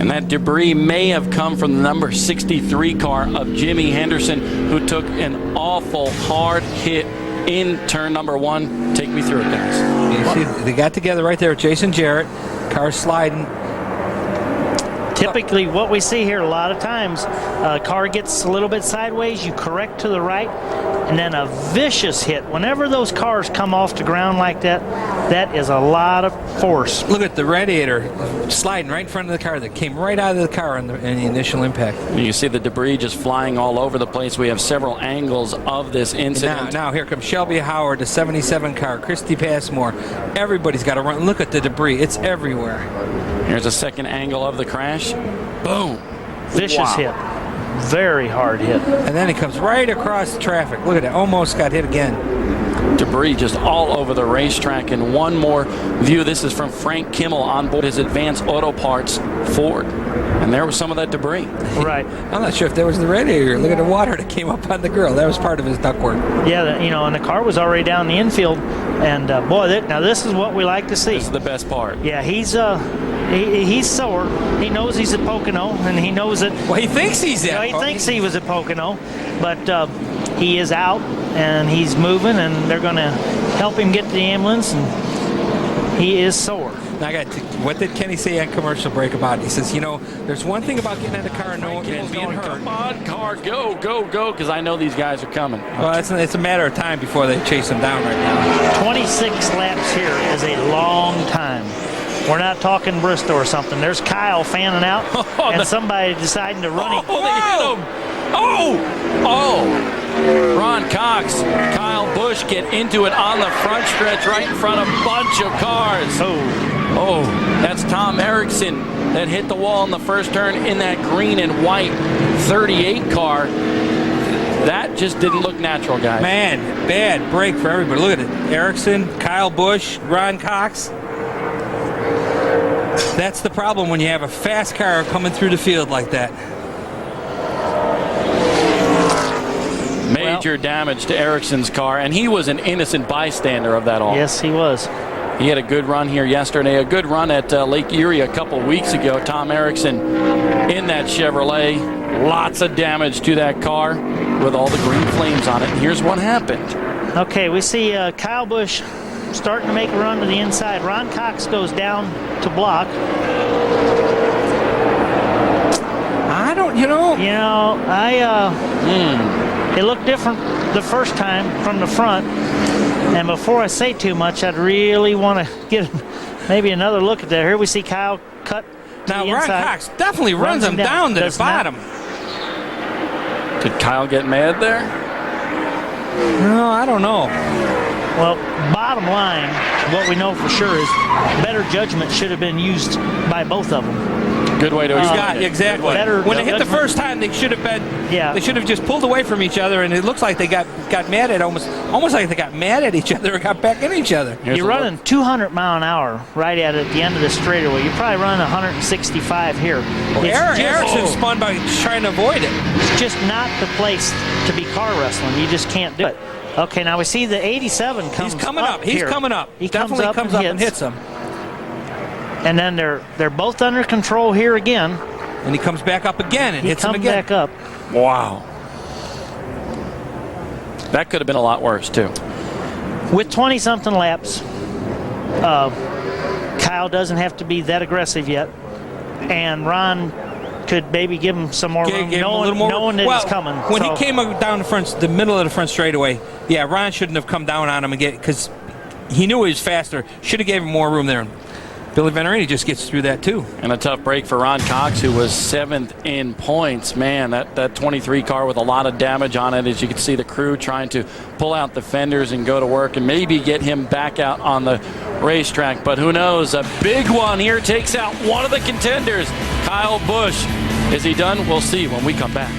And that debris may have come from the number 63 car of Jimmy Henderson, who took an awful hard hit in turn number 1. Take me through it, guys. You see, they got together right there with Jason Jarrett. Car sliding. Typically, what we see here a lot of times, a car gets a little bit sideways, you correct to the right, and then a vicious hit. Whenever those cars come off the ground like that, that is a lot of force. Look at the radiator sliding right in front of the car that came right out of the car in the initial impact. You see the debris just flying all over the place. We have several angles of this incident. Now here comes Shelby Howard, the 77 car, Christy Passmore. Everybody's got to run. Look at the debris. It's everywhere. Here's a second angle of the crash. Boom. Vicious hit. Very hard hit. And then he comes right across the traffic. Look at that. Almost got hit again. Debris just all over the racetrack. And one more view. This is from Frank Kimmel on board his Advanced Auto Parts Ford. And there was some of that debris. Right. I'm not sure if that was the radiator. Look at the water that came up on the grill. That was part of his ductwork. Yeah, and the car was already down the infield. And boy, now this is what we like to see. This is the best part. Yeah, he's sore. He knows he's at Pocono, and he knows it. Well, he thinks he's at. He thinks he was at Pocono, but he is out, and he's moving, and they're going to help him get to the ambulance, and he is sore. Now, what did Kenny say on commercial break about it? He says, there's one thing about getting in the car and being hurt. Come on, car, go, because I know these guys are coming. Well, it's a matter of time before they chase him down right now. 26 laps here is a long time. We're not talking Bristol or something. There's Kyle fanning out, and somebody deciding to run him. Oh, they hit him. Oh! Ron Cox, Kyle Busch get into it on the front stretch right in front of a bunch of cars. Oh, that's Tom Erickson that hit the wall in the first turn in that green and white 38 car. That just didn't look natural, guys. Man, bad break for everybody. Look at it. Erickson, Kyle Busch, Ron Cox. That's the problem when you have a fast car coming through the field like that. Major damage to Erickson's car, and he was an innocent bystander of that all. Yes, he was. He had a good run here yesterday, a good run at Lake Erie a couple weeks ago. Tom Erickson in that Chevrolet. Lots of damage to that car with all the green flames on it. And here's what happened. Okay, we see Kyle Busch starting to make a run to the inside. Ron Cox goes down to block. I don't, It looked different the first time from the front. And before I say too much, I'd really want to get maybe another look at that. Here we see Kyle cut to now the Ron inside. Cox definitely runs him down to the bottom. Did Kyle get mad there? No, I don't know. Well, bottom line, what we know for sure is better judgment should have been used by both of them. Good way to explain it. Exactly. When they hit the first time, they should have been. Yeah. They should have just pulled away from each other, and it looks like they got mad at almost like they got mad at each other or got back at each other. You're running 200 mile an hour right at the end of the straightaway. You're probably running 165 here. Erickson spun by trying to avoid it. It's just not the place to be car wrestling. You just can't do it. Okay, now we see the 87 comes He's coming up. He's coming up. He definitely comes up and hits him. And then they're both under control here again. And he comes back up again and hits him again. He comes back up. Wow. That could have been a lot worse, too. With 20-something laps, Kyle doesn't have to be that aggressive yet. And Ron could maybe give him some more room, knowing that it's coming. When he came down the middle of the front straightaway, Ron shouldn't have come down on him again because he knew he was faster. Should have gave him more room there. Billy Venturini just gets through that too. And a tough break for Ron Cox, who was 7th in points. Man, that 23 car with a lot of damage on it. As you can see, the crew trying to pull out the fenders and go to work and maybe get him back out on the racetrack. But who knows? A big one here takes out one of the contenders, Kyle Busch. Is he done? We'll see when we come back.